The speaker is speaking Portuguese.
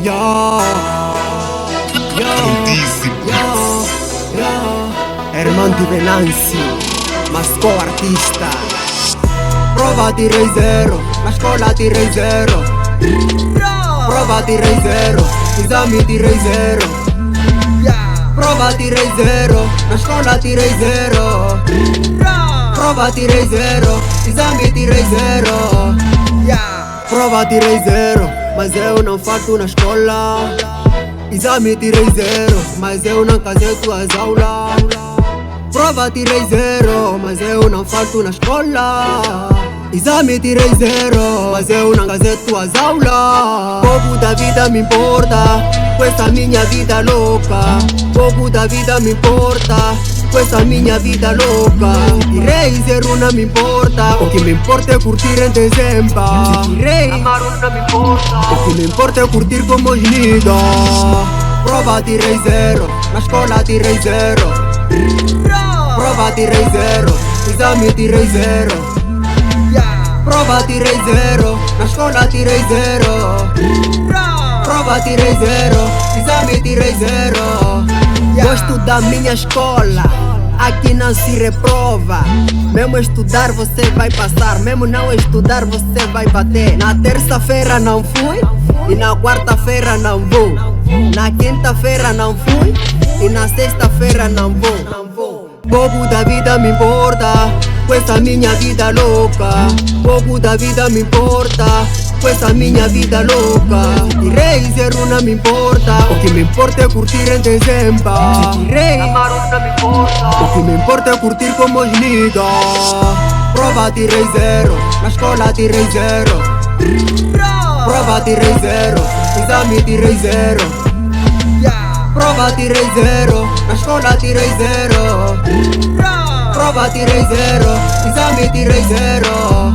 Yo, yo, yo, yo. Herman di Venanzi, Masco artista. Prova tirei zero, la scuola tirei zero. Prova tirei zero, esami tirei zero. Prova tirei zero, la scuola tirei zero. Prova tirei zero, esami tirei zero. Prova tirei zero, mas eu não falto na escola. Exame tirei zero, mas eu não casei tuas aulas. Prova tirei zero, mas eu não falto na escola. Exame tirei zero, mas eu não casei tuas aulas. Pouco da vida me importa, com essa minha vida louca. Pouco da vida me importa, com essa minha vida louca. Tirei zero, não me importa. O que me importa é curtir em dezembro. Tirei amaro, não me importa. O que me importa é curtir como os nidos. Prova tirei zero, na escola tirei zero. Prova tirei zero, exame tirei zero. Prova tirei zero, na escola tirei zero. Prova tirei zero, exame tirei zero. Gosto da minha escola, aqui não se reprova. Mesmo estudar você vai passar, mesmo não estudar você vai bater. Na terça-feira não fui e na quarta-feira não vou. Na quinta-feira não fui e na sexta-feira não vou. Pouco da vida me importa, com essa minha vida louca. Pouco da vida me importa, com essa minha vida louca. Tirei zero, não me importa. O que me importa é curtir em dezembro. Tirei amaro, não me importa. O que me importa é curtir como os nidos. Prova tirei zero, na escola tirei zero. Prova tirei zero, exame tirei zero. Prova tirei zero, na escola tirei zero. Prova tirei zero, exame tirei zero.